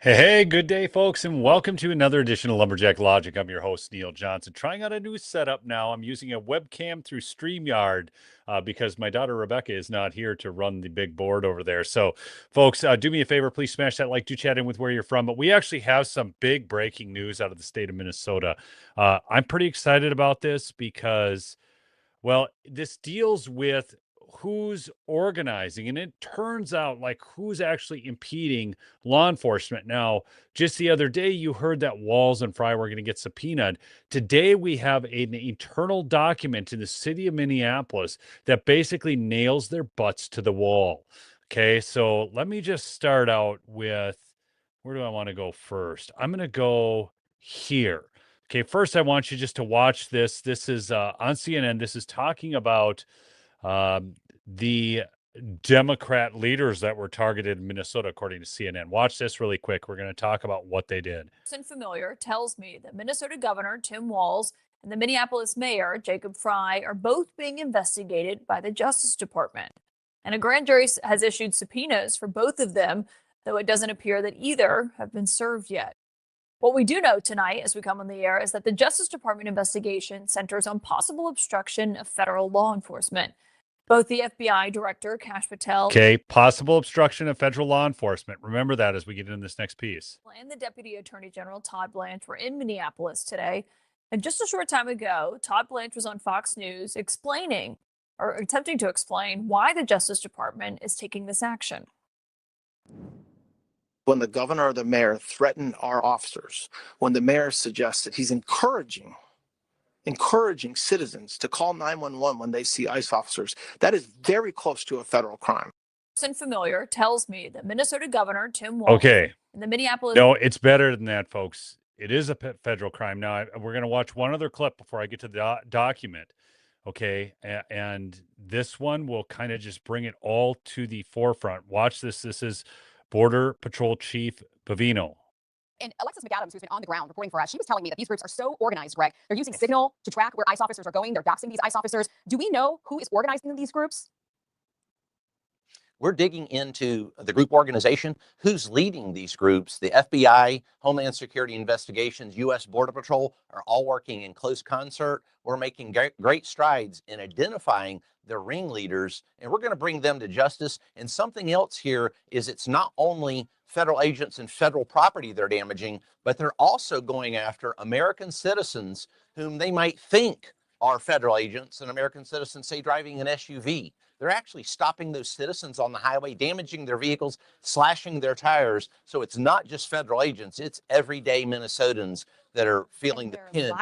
Hey, good day, folks, and welcome to another edition of Lumberjack Logic. I'm your host, Neil Johnson. Trying out a new setup now. I'm using a webcam through StreamYard because my daughter Rebecca is not here to run the big board over there. So, folks, do me a favor. Please smash that like, do chat in with where you're from. But we actually have some big breaking news out of the state of Minnesota. I'm pretty excited about this because, well, this deals with who's organizing, and it turns out like who's actually impeding law enforcement. Now, just the other day, you heard that Walls and Fry were going to get subpoenaed. Today, we have an internal document in the city of Minneapolis that basically nails their butts to the wall. Okay, so let me just start out with where do I want to go first? I'm going to go here. Okay, first I want you just to watch this. This is on CNN. This is talking about the Democrat leaders that were targeted in Minnesota, according to CNN. Watch this really quick. We're going to talk about what they did. Familiar tells me that Minnesota Governor Tim Walz and the Minneapolis Mayor Jacob Fry are both being investigated by the Justice Department. And a grand jury has issued subpoenas for both of them, though it doesn't appear that either have been served yet. What we do know tonight as we come on the air is that the Justice Department investigation centers on possible obstruction of federal law enforcement. Both the FBI Director, Kash Patel, okay, possible obstruction of federal law enforcement. Remember that as we get into this next piece. And the Deputy Attorney General, Todd Blanche, were in Minneapolis today. And just a short time ago, Todd Blanche was on Fox News explaining or attempting to explain why the Justice Department is taking this action. When the governor or the mayor threaten our officers, when the mayor suggests that he's encouraging citizens to call 911 when they see ICE officers, that is very close to a federal crime. Familiar tells me that Minnesota Governor Tim Walz and the Minneapolis. No, it's better than that, folks. It is a federal crime. Now, we're going to watch one other clip before I get to the document. Okay. And this one will kind of just bring it all to the forefront. Watch this. This is Border Patrol Chief Bavino. And Alexis McAdams, who's been on the ground reporting for us, she was telling me that these groups are so organized, Greg. They're using Signal to track where ICE officers are going. They're doxing these ICE officers. Do we know who is organizing these groups? We're digging into the group organization, who's leading these groups. The FBI, Homeland Security Investigations, U.S. Border Patrol are all working in close concert. We're making great strides in identifying the ringleaders, and we're going to bring them to justice. And something else here is it's not only federal agents and federal property they're damaging, but they're also going after American citizens whom they might think are federal agents, and American citizens, say, driving an SUV. They're actually stopping those citizens on the highway, damaging their vehicles, slashing their tires. So it's not just federal agents, it's everyday Minnesotans that are feeling the pinch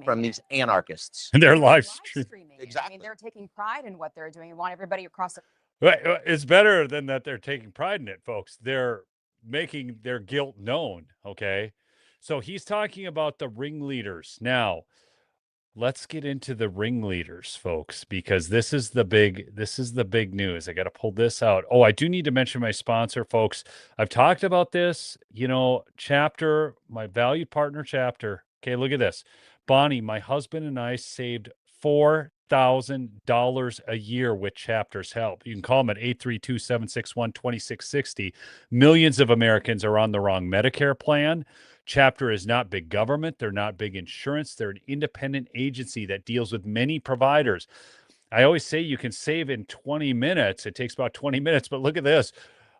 from these anarchists. And they're live streaming. Exactly. I mean, they're taking pride in what they're doing and want everybody across the... Right. It's better than that they're taking pride in it, folks. They're making their guilt known. Okay. So he's talking about the ringleaders. Now, let's get into the ringleaders, folks, because this is the big news. I got to pull this out. Oh, I do need to mention my sponsor, folks. I've talked about this, Chapter, my valued partner Chapter. Okay, look at this. Bonnie, my husband and I saved $4,000 a year with Chapter's help. You can call them at 832-761-2660. Millions of Americans are on the wrong Medicare plan. Chapter is not big government. They're not big insurance. They're an independent agency that deals with many providers. I always say you can save in 20 minutes. It takes about 20 minutes, but look at this.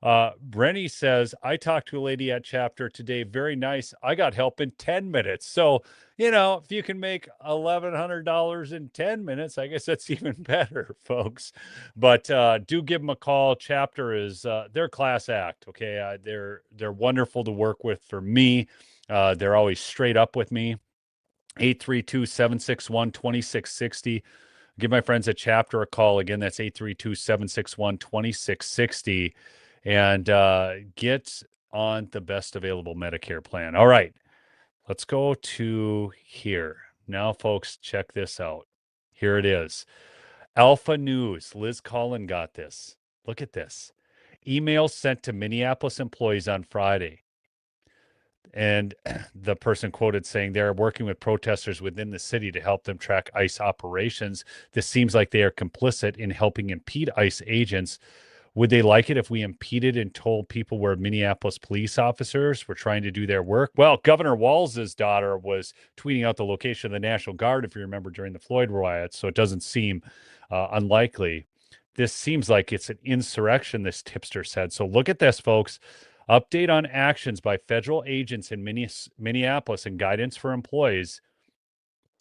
Brenny says, I talked to a lady at Chapter today. Very nice. I got help in 10 minutes. So, if you can make $1,100 in 10 minutes, I guess that's even better, folks. But do give them a call. Chapter is they're class act. Okay. They're wonderful to work with for me. They're always straight up with me. 832-761-2660. Give my friends at Chapter a call. Again, that's 832-761-2660. And get on the best available Medicare plan. All right, let's go to here. Now, folks, check this out. Here it is. Alpha News. Liz Collin got this. Look at this. Email sent to Minneapolis employees on Friday. And the person quoted saying they're working with protesters within the city to help them track ICE operations. This seems like they are complicit in helping impede ICE agents Would they like it if we impeded and told people where Minneapolis police officers were trying to do their work? Well, Governor Walz's daughter was tweeting out the location of the National Guard, if you remember, during the Floyd riots, so it doesn't seem unlikely. This seems like it's an insurrection, this tipster said. So look at this, folks. Update on actions by federal agents in Minneapolis and guidance for employees.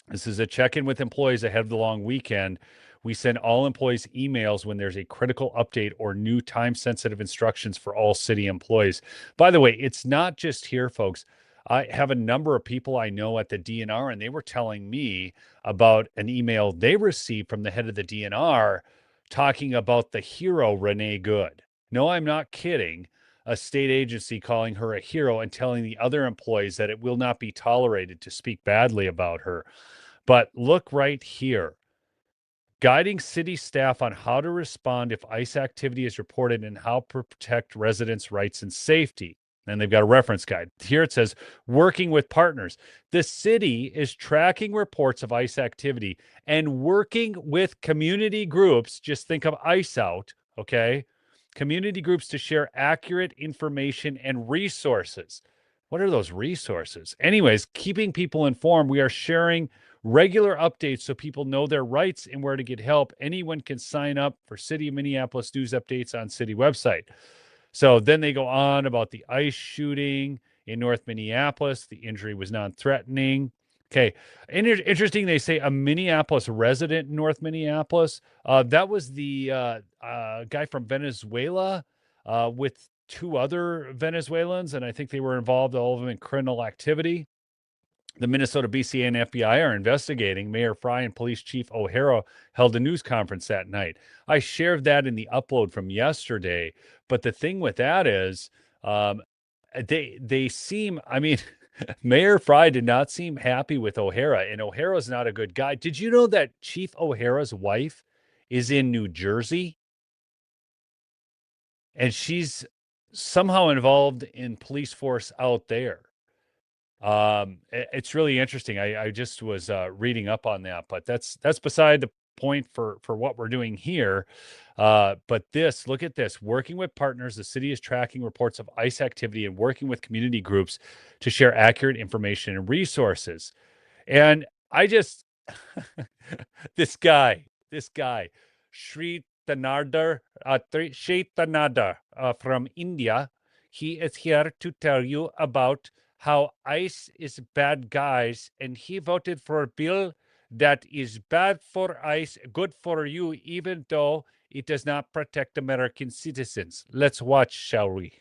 This is a check-in with employees ahead of the long weekend. We send all employees emails when there's a critical update or new time-sensitive instructions for all city employees. By the way, it's not just here, folks. I have a number of people I know at the DNR, and they were telling me about an email they received from the head of the DNR talking about the hero, Renee Good. No, I'm not kidding. A state agency calling her a hero and telling the other employees that it will not be tolerated to speak badly about her. But look right here. Guiding city staff on how to respond if ICE activity is reported and how to protect residents' rights and safety. And they've got a reference guide. Here it says, working with partners. The city is tracking reports of ICE activity and working with community groups. Just think of ICE out, okay? Community groups to share accurate information and resources. What are those resources? Anyways, keeping people informed. We are sharing regular updates so people know their rights and where to get help. Anyone can sign up for City of Minneapolis news updates on city website. So then they go on about the ICE shooting in North Minneapolis. The injury was non-threatening. Okay. Interesting. They say a Minneapolis resident in North Minneapolis. That was the guy from Venezuela with two other Venezuelans. And I think they were involved, all of them, in criminal activity. The Minnesota BCA and FBI are investigating. Mayor Fry and Police Chief O'Hara held a news conference that night. I shared that in the upload from yesterday. But the thing with that is they seem, I mean, Mayor Fry did not seem happy with O'Hara, and O'Hara's not a good guy. Did you know that Chief O'Hara's wife is in New Jersey? And she's somehow involved in police force out there. It's really interesting. I just was reading up on that, but that's beside the point for what we're doing here. But this, look at this, working with partners. The city is tracking reports of ICE activity and working with community groups to share accurate information and resources. And I just, this guy, Sri Tanada from India, he is here to tell you about how ICE is bad guys, and he voted for a bill that is bad for ICE, good for you, even though it does not protect American citizens. Let's watch, shall we?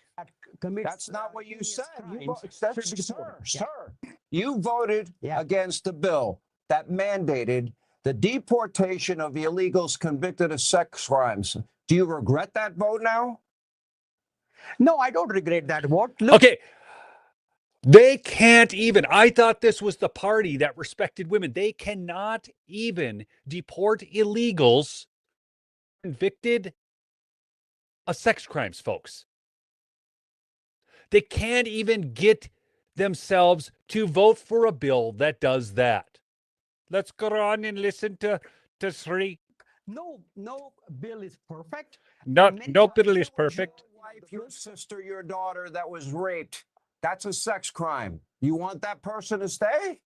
That's not what you said. Sir, you voted against the bill that mandated the deportation of illegals convicted of sex crimes. Do you regret that vote now? No, I don't regret that vote. Look, okay. They can't even, I thought this was the party that respected women. They cannot even deport illegals convicted of sex crimes, folks. They can't even get themselves to vote for a bill that does that. Let's go on and listen to Sri. No bill is perfect. No bill is perfect. Your wife, your sister, your daughter that was raped. That's a sex crime. You want that person to stay?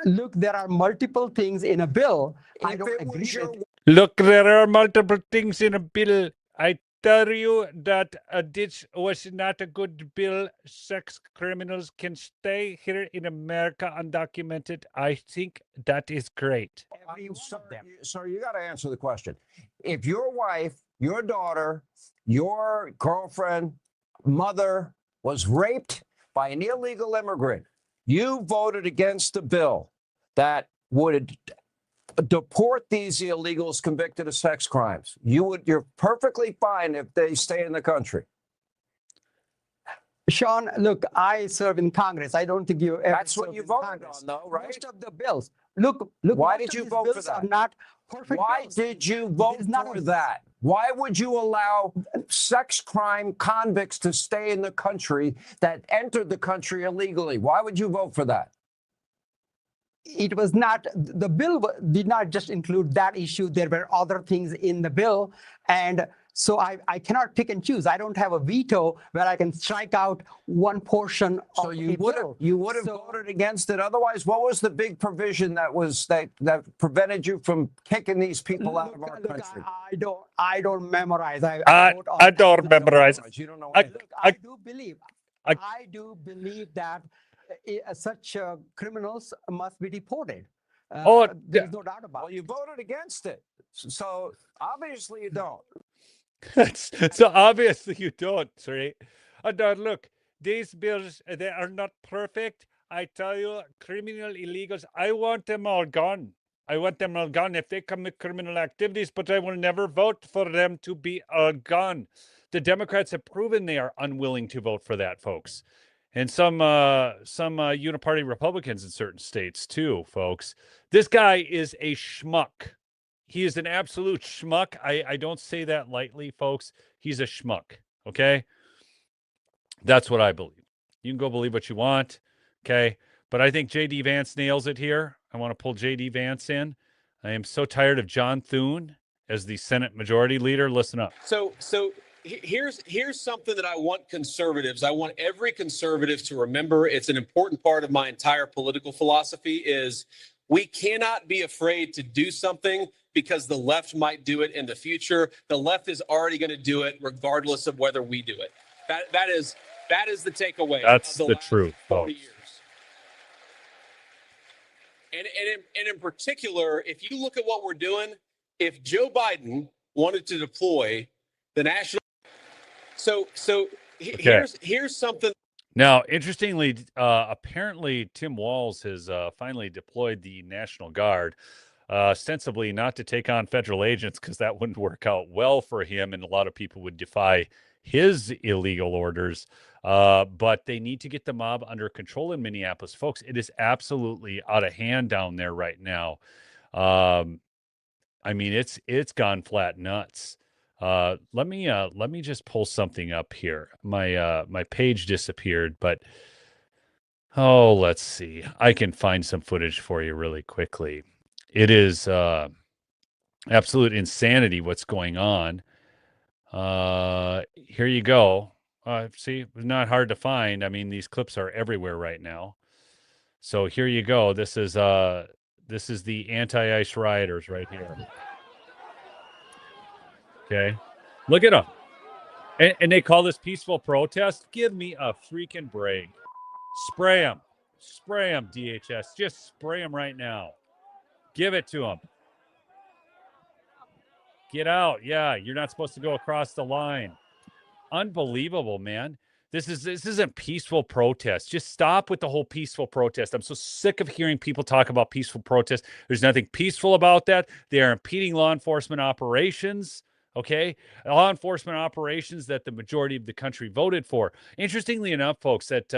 Look, there are multiple things in a bill. I don't agree with. Look, there are multiple things in a bill. I tell you that this was not a good bill. Sex criminals can stay here in America undocumented. I think that is great. Sir, you got to answer the question. If your wife, your daughter, your girlfriend, mother was raped by an illegal immigrant, you voted against a bill that would deport these illegals convicted of sex crimes. You're perfectly fine if they stay in the country. Sean, look, I serve in Congress. I don't think you ever. That's what you voted on, though, right? Most of the bills. Look. Why did you vote for that? Are not perfect. Why did you vote for that? Why would you allow sex crime convicts to stay in the country that entered the country illegally? Why would you vote for that? It was not, the bill did not just include that issue. There were other things in the bill. And So I cannot pick and choose. I don't have a veto where I can strike out one portion So of you a would have bill. you would have So- voted against it otherwise. What was the big provision that prevented you from kicking these people out of our country? I don't memorize. I vote on don't absolute- memorize. You don't know I- anything. Look, I- I do believe that such criminals must be deported. There's no doubt about Well, it. you voted against it, so obviously you don't. So obviously you don't, sorry. Look, these bills, they are not perfect. I tell you, criminal illegals, I want them all gone. I want them all gone if they commit criminal activities, but I will never vote for them to be all gone. The Democrats have proven they are unwilling to vote for that, folks. And some uniparty Republicans in certain states too, folks. This guy is a schmuck. He is an absolute schmuck. I don't say that lightly, folks. He's a schmuck. Okay. That's what I believe. You can go believe what you want. Okay. But I think JD Vance nails it here. I want to pull JD Vance in. I am so tired of John Thune as the Senate Majority Leader. Listen up. So here's something that I want conservatives. I want every conservative to remember. It's an important part of my entire political philosophy is we cannot be afraid to do something because the left might do it in the future. The left is already going to do it regardless of whether we do it. That is the takeaway. That's of the last truth, 40 folks. years. And in particular, if you look at what we're doing, if Joe Biden wanted to deploy the national, here's something. Now, interestingly, apparently Tim Walz has finally deployed the National Guard, ostensibly not to take on federal agents because that wouldn't work out well for him, and a lot of people would defy his illegal orders. But they need to get the mob under control in Minneapolis, folks. It is absolutely out of hand down there right now. I mean, it's gone flat nuts. Let me just pull something up here. My page disappeared, but let's see. I can find some footage for you really quickly. It is absolute insanity what's going on. Here you go. See, it was not hard to find. I mean, these clips are everywhere right now. So here you go. This is the anti-ICE rioters right here. Okay. Look at them. And they call this peaceful protest. Give me a freaking break. Spray them. Spray them, DHS. Just spray them right now. Give it to them. Get out. Yeah, you're not supposed to go across the line. Unbelievable, man. This isn't peaceful protest. Just stop with the whole peaceful protest. I'm so sick of hearing people talk about peaceful protest. There's nothing peaceful about that. They are impeding law enforcement operations. Okay, law enforcement operations that the majority of the country voted for. Interestingly enough, folks, that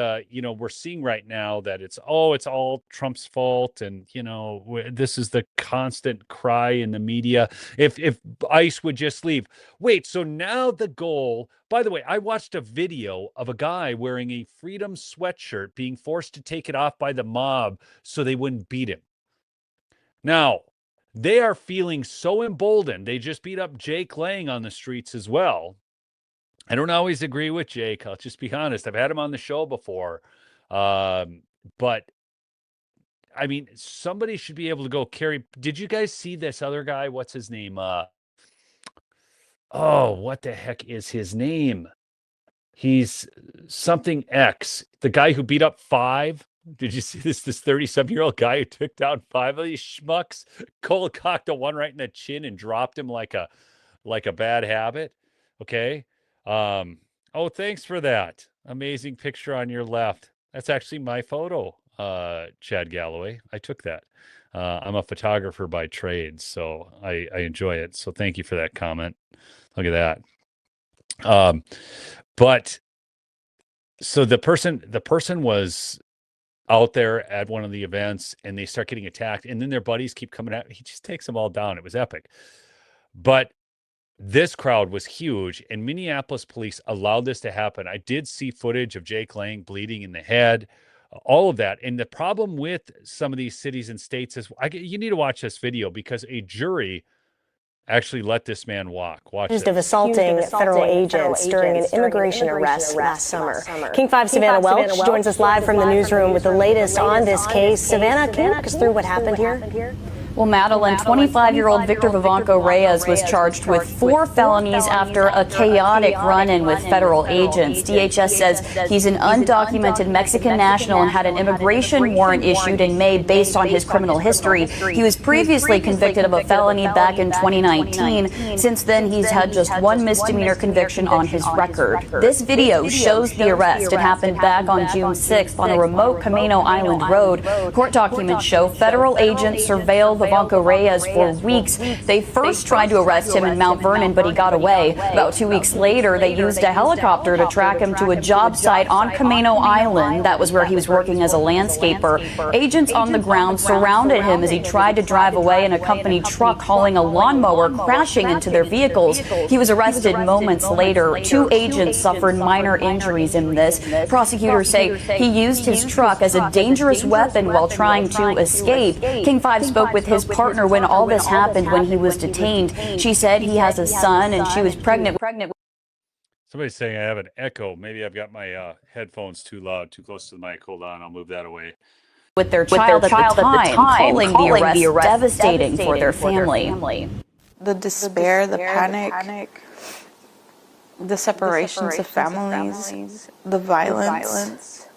we're seeing right now that it's all Trump's fault, and this is the constant cry in the media. If ICE would just leave. Wait, so now the goal. By the way, I watched a video of a guy wearing a Freedom sweatshirt being forced to take it off by the mob so they wouldn't beat him. Now, they are feeling so emboldened. They just beat up Jake Lang on the streets as well. I don't always agree with Jake. I'll just be honest. I've had him on the show before. But, I mean, somebody should be able to go carry. Did you guys see this other guy? What's his name? What the heck is his name? He's something X. The guy who beat up 5. Did you see this 37-year-old guy who took down 5 of these schmucks, cold cocked a one right in the chin and dropped him like a bad habit? Okay. Thanks for that. Amazing picture on your left. That's actually my photo, Chad Galloway. I took that. I'm a photographer by trade, so I enjoy it. So thank you for that comment. Look at that. But so the person was out there at one of the events and they start getting attacked, and then their buddies keep coming out. He just takes them all down. It was epic. But this crowd was huge, and Minneapolis police allowed this to happen. I did see footage of Jake Lang bleeding in the head, all of that. And the problem with some of these cities and states is you need to watch this video because a jury actually let this man walk. Watch Accused this. of assaulting federal agents during an immigration arrest last summer. King 5 Savannah Welch joins us live from the newsroom with the latest on this case. Savannah, can you walk us through what happened here? Well, Madeline, 25-year-old Victor Vivanco Reyes was charged with 4 felonies after a chaotic run-in with federal agents. DHS says he's an undocumented Mexican national and had an immigration warrant issued in May based on his criminal history. He was previously convicted of a felony back in 2019. Since then, he's had just 1 misdemeanor conviction on his record. This video shows the arrest. It happened back on June 6th on a remote Camino Island road. Court documents show federal agents surveilled Vivanco Reyes for weeks. They first tried to arrest him in Mount Vernon, but he got away. About 2 weeks later, they used a helicopter to track him to a job site on Camino Island. That was where he was working as a landscaper. Agents on the ground surrounded him as he tried to drive away in a company truck hauling a lawnmower, crashing into their vehicles. He was arrested moments later. 2 agents suffered minor injuries in this. Prosecutors say he used his truck as a dangerous weapon while trying to escape. King 5 spoke with his partner when all this happened when he was detained. She said he has a son and she was pregnant. Somebody's saying I have an echo. Maybe I've got my headphones too loud, too close to the mic. Hold on, I'll move that away. With their child at the time, calling the arrest devastating for their family. The despair, the panic, the separations of families, the violence,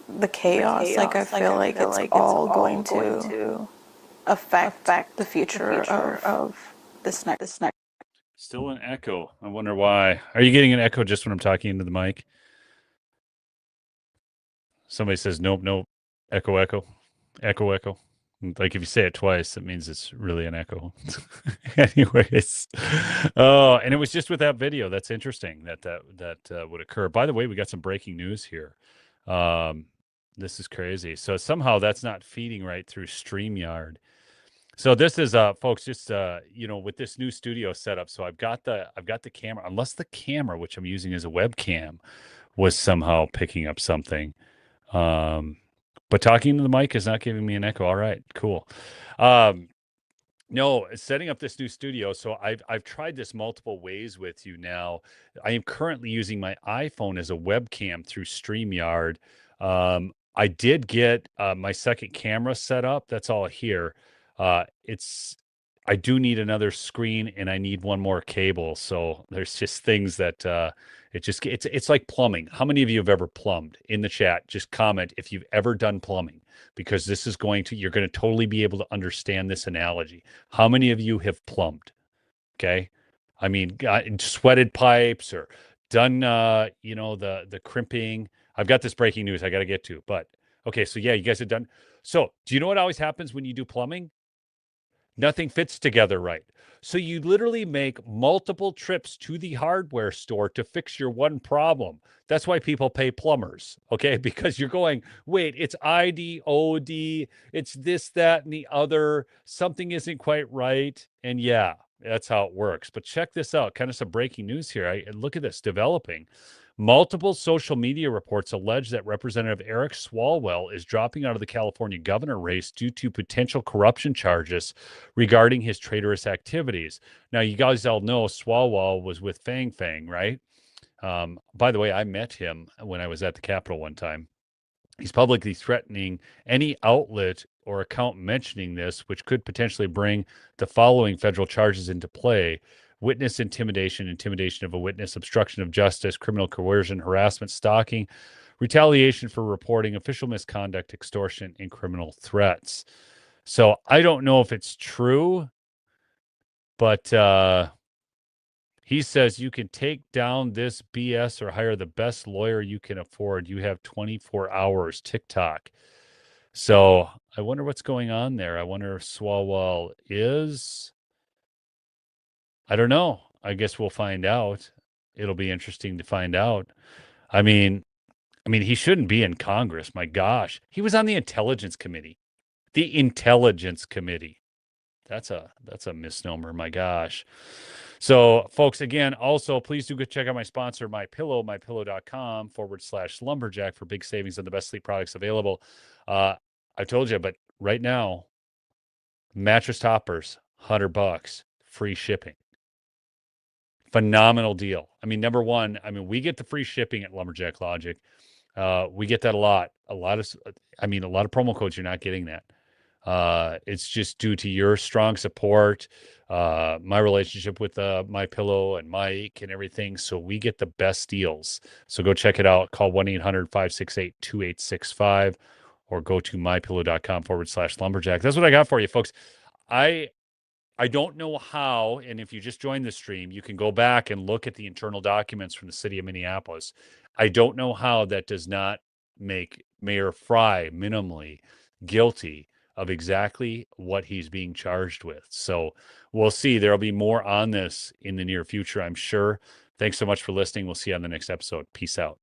the chaos. Like I feel like it's all going to affect the future of this next. Still an echo. I wonder why. Are you getting an echo just when I'm talking into the mic? Somebody says nope. Echo. Like if you say it twice, that means it's really an echo. Anyways, and it was just with that video. That's interesting that would occur. By the way, we got some breaking news here. This is crazy. So somehow that's not feeding right through StreamYard. So this is folks, just with this new studio setup. So I've got the camera, unless the camera, which I'm using as a webcam, was somehow picking up something. But talking to the mic is not giving me an echo. All right, cool. No, setting up this new studio. So I've tried this multiple ways with you now. I am currently using my iPhone as a webcam through StreamYard. I did get my second camera set up. That's all here. I do need another screen and I need one more cable. So there's just things that it's like plumbing. How many of you have ever plumbed? In the chat, just comment if you've ever done plumbing, because this is you're going to totally be able to understand this analogy. How many of you have plumbed? Okay. I mean, got sweated pipes or done, the crimping. I've got this breaking news I got to get to, but okay. So yeah, you guys have done. So do you know what always happens when you do plumbing? Nothing fits together right. So you literally make multiple trips to the hardware store to fix your one problem. That's why people pay plumbers, okay? Because you're going, wait, it's ID, OD, it's this, that, and the other. Something isn't quite right. And yeah, that's how it works. But check this out, kind of some breaking news here. Look at this developing. Multiple social media reports allege that Representative Eric Swalwell is dropping out of the California governor race due to potential corruption charges regarding his traitorous activities. Now, you guys all know Swalwell was with Fang Fang, right? By the way, I met him when I was at the Capitol one time. He's publicly threatening any outlet or account mentioning this, which could potentially bring the following federal charges into play: witness intimidation, intimidation of a witness, obstruction of justice, criminal coercion, harassment, stalking, retaliation for reporting, official misconduct, extortion, and criminal threats. So I don't know if it's true, but he says you can take down this BS or hire the best lawyer you can afford. You have 24 hours, TikTok. So I wonder what's going on there. I wonder if Swalwell is... I don't know. I guess we'll find out. It'll be interesting to find out. I mean, he shouldn't be in Congress. My gosh. He was on the Intelligence Committee. The Intelligence Committee. That's a misnomer. My gosh. So, folks, again, also, please do go check out my sponsor, MyPillow, mypillow.com/lumberjack for big savings on the best sleep products available. I told you, but right now, mattress toppers, $100. free shipping. Phenomenal deal. I mean, number one, I mean, we get the free shipping at Lumberjack Logic. We get that a lot. A lot of promo codes, you're not getting that. It's just due to your strong support, my relationship with My Pillow and Mike and everything. So we get the best deals. So go check it out. Call 1-800-568-2865 or go to mypillow.com/lumberjack. That's what I got for you, folks. I don't know how, and if you just joined the stream, you can go back and look at the internal documents from the city of Minneapolis. I don't know how that does not make Mayor Fry minimally guilty of exactly what he's being charged with. So we'll see. There'll be more on this in the near future, I'm sure. Thanks so much for listening. We'll see you on the next episode. Peace out.